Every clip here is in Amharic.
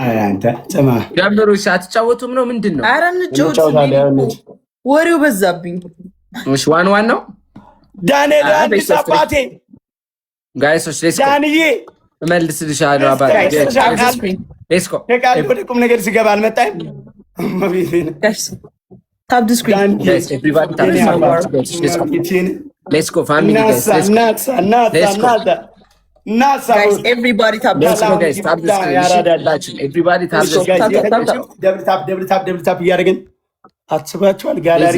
አይ አንተ ጽማ ጀምሩሽ አትጫወቱም ነው ምንድነው? ኧረ እንጫወታለን። ወሬው በዛብኝ። እሺ ዋን ነው ዳንኤል አንዲስ አባቴ ጋይሶች ዳንዬ እመልስልሻለሁ አባቴ ሌትስ ጎ ከቃል ወደ ቁም ነገር ሲገባ አልመጣም። ታፕ ዲ ስክሪን ጋይስ ኤቭሪባዲ ታፕ ዲ ስክሪን ሌትስ ጎ ፋሚሊ ጋይስ guys everybody tap the screen guys tap the screen ያራዳላችሁ everybody tap the screen ደብል ታፕ እያደረግን አስባችኋል። ጋላሪ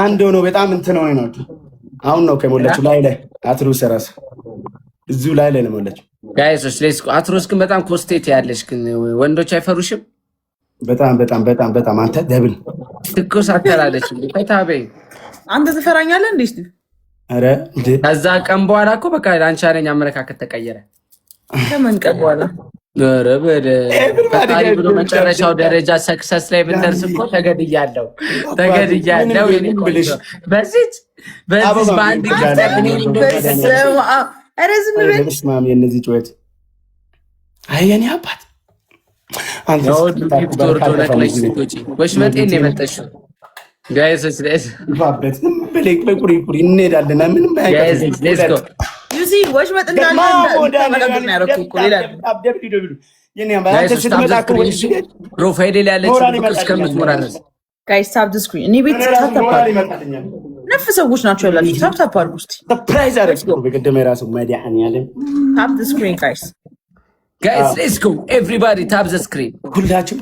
አንድ ሆኖ በጣም እንትን ሆነ ነው። አሁን ነው ከሞላችሁ ላይ አትሩስ ራስ እዚሁ ላይ ነው ሞላችሁ ጋይስ ሌትስ ጎ አትሩስ ግን በጣም ኮስቴት ያለሽ ግን ወንዶች አይፈሩሽም? በጣም አንተ ደብል ትኩስ አተላለች ፈታበ አንተ ትፈራኛለህ እንዴ? እስቲ አረ እንዴ ከዛ ቀን በኋላ እኮ በቃ አንቺ አለኝ አመለካከት ተቀየረ። ከምን ቀን በኋላ ኧረ በደ ፈጣሪ ብሎ መጨረሻው ደረጃ ሰክሰስ ላይ ብንደርስ እኮ ተገድያለሁ የኔ ቆንጆ በዚህ በአንድ ኧረ ዝም በል ስማም የነዚህ ጩኸት አይ የኔ አባት አንተ ቪክቶር ዶነክለሽ ስትወጪ ወሽመጤን የመጣሽው ጋይስ ባበት በሌክ በቁሪ እንሄዳለን። ምንም ጋይስ ሌትስ ጎ ዩሲ ወሽመጥ እንዳለ ፕሮፋይል ላይ ያለችው እስከምትሞራለስ ጋይስ ታፕ ዲ ስክሪን እኔ ቤት ታፕ ነፍ ሰዎች ናቸው ያላችሁ። ታፕ አድርጉ እስቲ ሰርፕራይዝ አደረግኩ በቀደም የራሱ ማዲያን ያለም ታፕ ዲ ስክሪን ጋይስ ሌትስ ጎ ኤቭሪባዲ ታፕ ዘ ስክሪን ሁላችሁ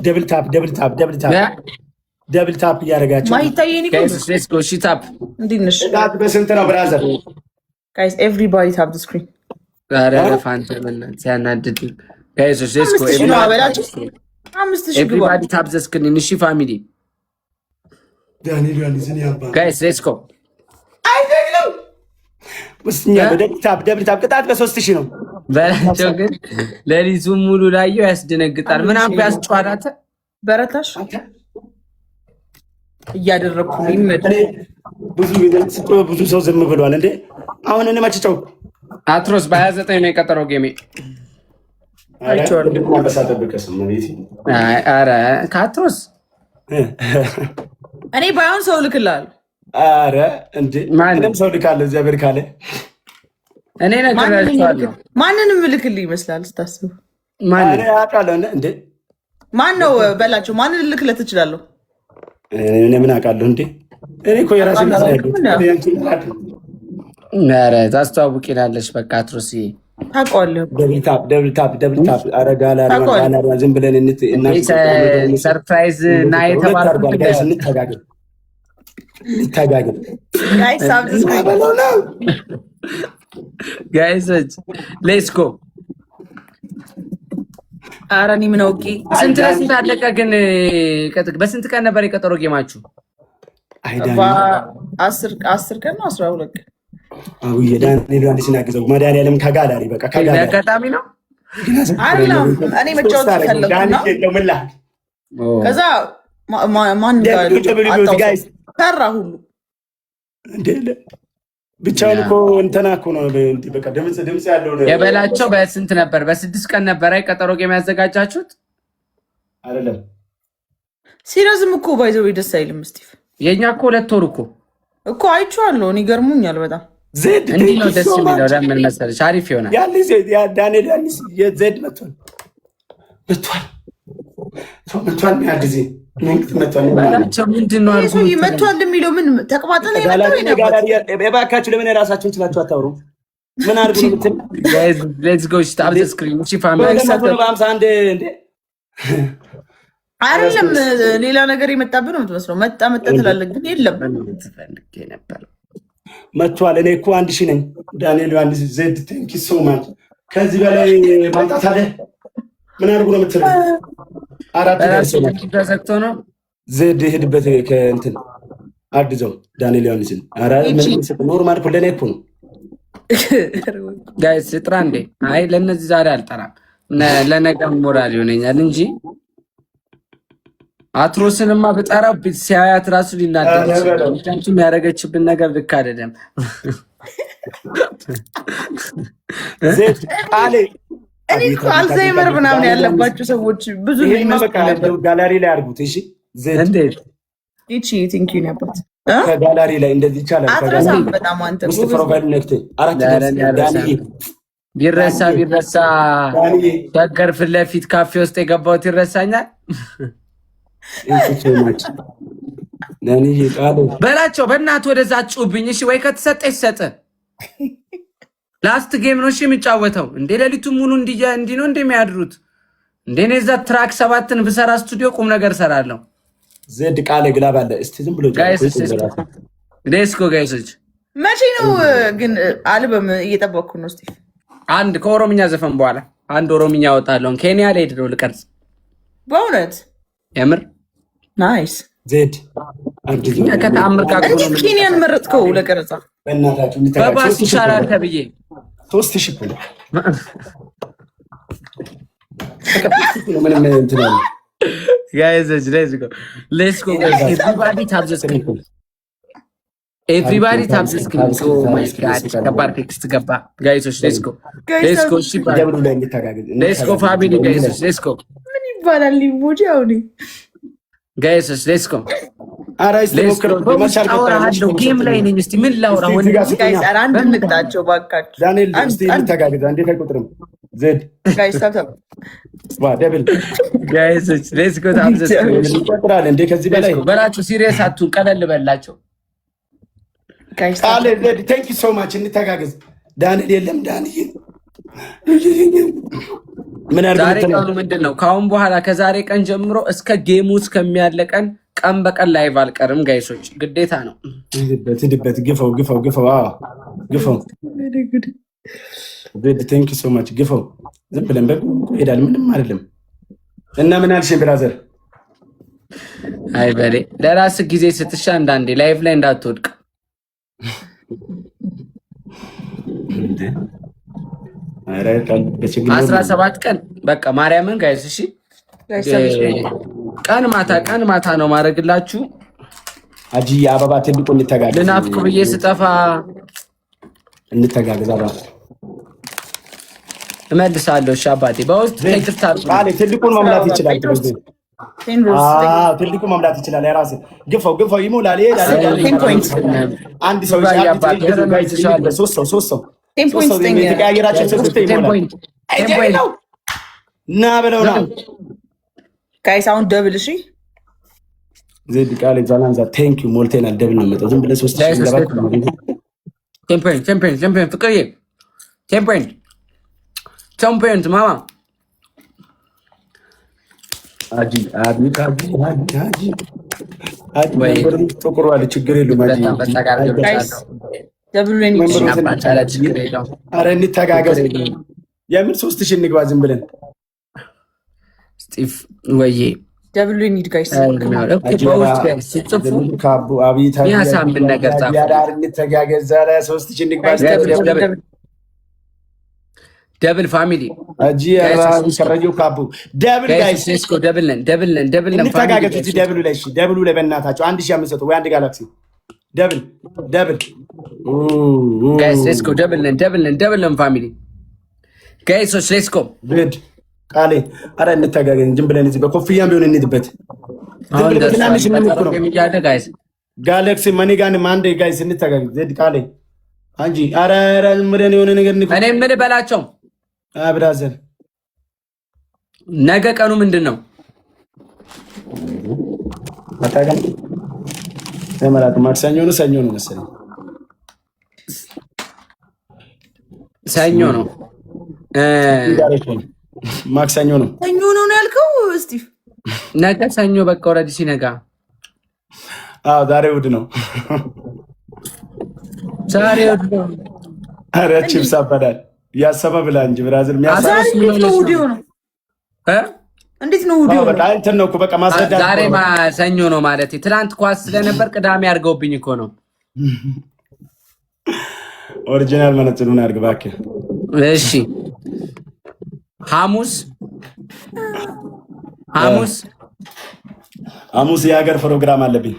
ደብል ታፕ እያደረጋችሁ ማይታየኝ ጋይስ ሌትስ ጎ ሺ ታፕ እንዲንሽ ታፕ በስንት ነው ብራዘር? ጋይስ ኤቭሪባዲ ታፕ ዲ ስክሪን ኧረ ለፋንተ በእናትህ ሲያናድድ ጋይስ ሌትስ ጎ ኤቭሪባዲ ታፕ ዘ ስክሪን እሺ ፋሚሊ ዳንኤል ያንስን ያባ ጋይስ ሌትስ ጎ አይደለም ወስኛ ደብል ታፕ ቅጣት በ3000 ነው በላቸው። ግን ሌሊቱን ሙሉ ላየው ያስደነግጣል። ምን አባ ያስጨዋዳተ በረታሽ እያደረኩ ይመጣ ብዙ ሰው ዝም ብሏል እንዴ። አሁን እኔ ማጭጫው አትሮስ በ29 ነው የቀጠረው ጌሜ አይቻልም። ኧረ ከአትሮስ እኔ ባይሆን ሰው ልክላል። ኧረ እንዴ ማንም ሰው ልካለ እግዚአብሔር ካለ እኔ ነግራችኋለሁ። ማንንም ልክልህ ይመስላል ስታስብ። ማን ያውቃል እንዴ? ማን ነው በላቸው። ማንን ልክለት እችላለሁ? እኔ ምን አውቃለሁ እንዴ? እኔ እኮ የራሴ ነው። ኧረ ታስተዋውቂናለሽ። በቃ አትሮስ ታውቀዋለህ። ደብል ታፕ ኧረ ጋላሪ ዝም ብለን ሰርፕራይዝ እና የተባልኩት እንተጋገን ጋይስ ሳብስክራይብ ጋይሶች ሌትስ ጎ። ኧረ እኔ ምን አውቄ። ስንት አለቀ ግን? በስንት ቀን ነበር የቀጠሮ ጌማችሁ? አስር ቀን ነው 12 ቀን። አውዬ ዳንኤል ዮሐንስን ያግዘው መድኃኒዓለም ከጋላሪ በቃ ከጋላሪ አጋጣሚ ነው አይደለም። እኔ መጫወት ፈለግኩና ከዛ ማን ጋር ሰራ ሁሉ እንዴ ብቻውን እኮ እንትና እኮ ነው እንዴ በቃ ድምጽ ያለው ነው የበላቸው። በስንት ነበር? በ6 ቀን ነበር ቀጠሮ ጌም ያዘጋጃችሁት አይደለም? ሲረዝም እኮ ባይዘው ደስ አይልም። ስቲቭ የኛ እኮ 2 ወር እኮ አይቼዋለሁ። እኔ ገርሞኛል በጣም ዜድ እንዴ ነው ደስ የሚለው። ለምን መሰለሽ አሪፍ ይሆናል። ያን ዜድ ያ ዳንኤል ያንስ የዜድ መጥቷል ሚያግዜ መንግስት መጥቷል። ምንድነው አልኩ መጥቷል የሚለው ምን ተቅማጠነ ይመጣው የባካችሁ ለምን ራሳችሁን ችላችሁ አታወሩ? ምን አድርጉ ነው እንትን ሌትስ ጎ ስታፕ ዘ ስክሪን እሺ ፋሚሊ በ51 እንዴ አይደለም ሌላ ነገር የመጣብህ ነው የምትመስለው። መጣ ትላለህ ግን የለም ትፈልግ ነበር መጥቷል። እኔ እኮ 1000 ነኝ። ዳንኤል ዮሐንስ ዜድ ቴንክ ዩ ሶ ማች። ከዚህ በላይ ማምጣት አለ? ምን አድርጉ ነው የምትለው? 4 ደርሰናል። ተዘግቶ ነው ዜድ ሄድበት ከእንትን አድዘው ዳንኤል ዮሐንስን ኧረ ኖርማል እኮ ለእኔ እኮ ነው ጋይስ ጥራ እንዴ። አይ ለእነዚህ ዛሬ አልጠራም፣ ለነገ ሞራል ይሆነኛል እንጂ አትሮስንማ በጠራው ሲያያት ራሱ ሊናደድ ይችላል። ምክንያቱም ያደረገችብን ነገር ልክ አይደለም። እኔ እኮ አልዛይመር ምናምን ያለባቸው ሰዎች ብዙ ጋላሪ ላይ አድርጉት። እሺ እንዴት ይቺ ቲንኪው ነበር ከጋላሪ ላይ እንደዚህ ይቻላል። አትረሳም በጣም አንተ ውስጥ ፕሮፋይል ነክቴ አራት ቢረሳ ሸገር ፊት ለፊት ካፌ ውስጥ የገባሁት ይረሳኛል በላቸው። በእናትህ ወደዛ ጩብኝ። እሺ ወይ ከተሰጠ ይሰጥ። ላስት ጌም ነው እሺ የሚጫወተው እንዴ? ሌሊቱን ሙሉ እንዲህ ነው እንደሚያድሩት እንዴ? እኔ እዛ ትራክ 7ን ብሰራ ስቱዲዮ ቁም ነገር ሰራለሁ። ዘድ ቃለ ግላብ አለ። እስቲ ዝም ብሎ ዴስኮ ጋይሶች መቼ ነው ግን አልበም እየጠበቅኩ ነው። እስቲ አንድ ከኦሮምኛ ዘፈን በኋላ አንድ ኦሮምኛ አወጣለሁ። ኬንያ ላይ ሄድ ነው ልቀርጽ። በእውነት የምር ናይስ ዜድ ከተአምር ጋር ኬንያን መረጥከው ለቀረጻ? በእናታችሁ በባስ ይሻላል ተብዬ 3000 ብር ምንም እንትን ነው guys let's go everybody tap the screen so my god ከባድ ቴክስት ገባ guys let's go family guys let's go ምን ይባላል ኢሞጂ አሁን guys let's go አራይስ ተሞክረው በማሻሻል ጌም ላይ ነኝ። እስቲ ምን ላውራ ወንድ ጋይስ አንድ እንቅጣቸው ባካችሁ። ዳንኤል እስቲ እንተጋገዝ። እንዴት አይቆጥርም? ዜድ ጋይስ ታፕ ዋ ደብል ጋይስ ሌትስ ጎ ታፕ ዘ ስክሪን ይቆጥራል እንዴ? ከዚህ በላይ በላችሁ። ሲሪየስ አትሁን፣ ቀለል በላቸው ጋይስ። አለ ዜድ ቴንክ ዩ ሶ ማች። እንተጋገዝ። ዳንኤል የለም ዳንኤል ምን ዛሬ ቀኑ ምንድን ነው? ከአሁን በኋላ ከዛሬ ቀን ጀምሮ እስከ ጌሙ እስከሚያለቀን ቀን በቀን ላይቭ አልቀርም ጋይሶች፣ ግዴታ ነው። ትድበት ግፈው ዜድ ቴንክ ዩ ሶ ማች። ግፈው ዝም ብለን ሄዳል ምንም አይደለም። እና ምን አልሽ ብራዘር? አይ በሌ ለራስ ጊዜ ስትሻ አንዳንዴ ላይቭ ላይ እንዳትወድቅ። 17 ቀን በቃ ማርያምን ጋይስ። እሺ ቀን ማታ ነው ማድረግላችሁ። አጂ አበባ ትልቁ እንተጋገዝ። ልናፍቅ ብዬ ስጠፋ እንተጋገዝ። አባ እመልሳለሁ። እሺ አባቴ በውስጥ ቴክስት አለ። ትልቁን መምላት ይችላል። ትልቁ መምላት ይችላል። የራስ ግፈው ይሞላል። አንድ ሰው ሶስት ሰው ና በለው ነው ጋይስ። አሁን ደብል እሺ ዜድ ቃል ዛላንዛ ቴንክ ዩ ሞልቴናል። ደብል ነው መጣው። ዝም ብለህ 3000 ገባ። ቻምፒዮን ፍቅርዬ ቻምፒዮን ማማ አጂ ወይ ተቆርዋል። ችግር የለም አጂ ጋይስ ደብል ነው አረ እንተጋገዝ። የምን 3000 እንግባ ዝም ብለን ስቲቭ ወይዬ ደብል ኒድ ጋይስ ካቡ አብይታ ያሳምን ነገር ጻፈ። ያዳር እንተጋገዝ። 3000 እንግባ ደብል ፋሚሊ አጂ አራን ከረጆ ካቡ ደብል ጋይስ ሌትስ ጎ ደብል ነን እንተጋገዝ። እዚህ ደብሉ ላይ እሺ፣ ደብሉ ላይ በእናታችሁ 1500 ወይ አንድ ጋላክሲ ደብል ጋይስ ሌትስ ጎ ደብል ነን ፋሚሊ ጋይስ ሌትስ ጎ ብድ ቃሌ አረ እንተጋገዝ። ዝም ብለን እዚህ በኮፍያም ቢሆን እንድበት ዝም ብለን ትናንሽ እንሞክር ነው ጋይስ። ጋላክሲ ማኒጋን ማንዴ ጋይስ እንተጋገዝ። ዘድ ቃሌ አንጂ አረ ዝም ብለን የሆነ ነገር እኔ ምን በላቸው ብራዘር። ነገ ቀኑ ምንድን ነው? አታውቅም? ተመራቅ ማክሰኞ ነው ሰኞ ነው መሰለኝ። ሰኞ ነው ማክሰኞ ነው ያልከው ስቲቭ? ነገ ሰኞ በቃ ኦልሬዲ ሲነጋ። አዎ ዛሬ እሑድ ነው። ኧረ ቺፕስ አበዳል ያሰበ ብላ እንጂ ብራዘር እንዴት ነው ውዲዮ ነው? በቃ እንትን ነው እኮ በቃ ማስረዳት። ዛሬ ሰኞ ነው ማለት ትናንት ኳስ ስለነበር ቅዳሜ አድርገውብኝ እኮ ነው። ኦሪጂናል መነጽሩን አድርግ እባክህ። እሺ ሐሙስ ሐሙስ የሀገር ፕሮግራም አለብኝ።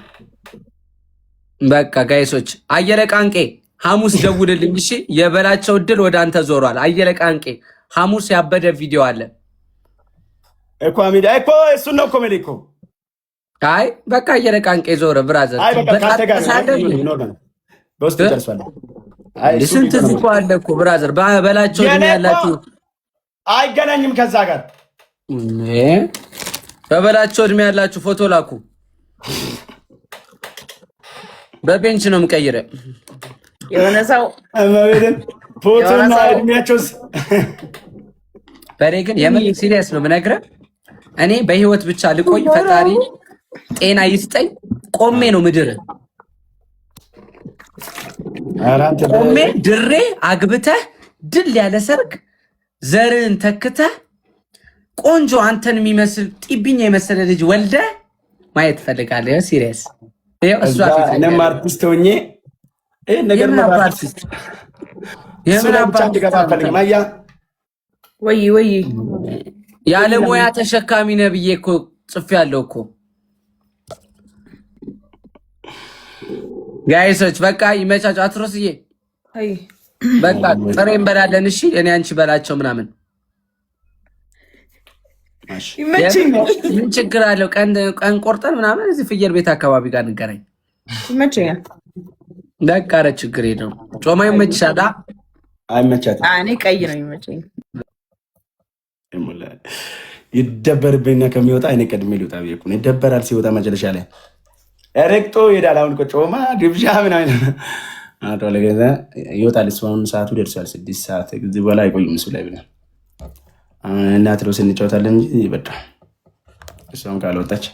በቃ ጋይሶች አየለ ቃንቄ ሐሙስ ደውልልኝ እሺ። የበላቸው እድል ወደ አንተ ዞሯል። አየለ ቃንቄ ሐሙስ ያበደ ቪዲዮ አለ እኮ አሚዳ እኮ እሱን ነው ኮሜዲ እኮ። አይ በቃ አየለ ቃንቄ ዞረ ብራዘር። አይ በቃ ካተጋለ በውስጥ ደርሷል። አይ ስንት እኮ አለ እኮ ብራዘር። በላቸው እድሜ ያላችሁ አይገናኝም ከዛ ጋር በበላቸው እድሜ ያላችሁ ፎቶ ላኩ። በቤንች ነው የምቀይረ የሆነ ሰው ፎቶና እድሜያቸውስ በሬ ግን የምን ሲሪየስ ነው የምነግርህ። እኔ በህይወት ብቻ ልቆይ ፈጣሪ ጤና ይስጠኝ። ቆሜ ነው ምድር ቆሜ ድሬ አግብተህ ድል ያለ ሰርግ ዘርን ተክተህ ቆንጆ አንተን የሚመስል ጢብኛ የመሰለ ልጅ ወልደ ማየት ፈልጋለሁ። ሲሪየስ እኔም አርቲስት ሆኜ ነገር አርቲስት ወይ ያለ ሙያ ተሸካሚ ነህ ብዬ እኮ ጽፌያለሁ እኮ። ጋይሶች በቃ ይመቻችሁ። አትሮስዬ በቃ ጥሬ እንበላለን እሺ። እኔ አንቺ በላቸው ምናምን ምን ችግር አለው? ቀን ቆርጠን ምናምን እዚህ ፍየል ቤት አካባቢ ጋር እንገናኝ። ይመቸኛል። በቃ ኧረ ችግር የለውም። ጮማ ይመችሻል? አይመቻትም። እኔ ቀይ ነው የሚመቸኝ። ይደበርብኝና ከሚወጣ እኔ ቀድሜ ልውጣ ብዬ እኮ ነው። ይደበራል ሲወጣ መጨረሻ ላይ ረግጦ ይሄዳል። አሁን እኮ ጮማ ግብዣ ምናምን ይወጣል። እሱ አሁን ሰዓቱ ደርሷል። 6 ሰዓት ከዚህ በኋላ አይቆይም እሱ ላይ ብለን እናት ሮስ እንጫወታለን እንጂ በቃ እሷም ካልወጣች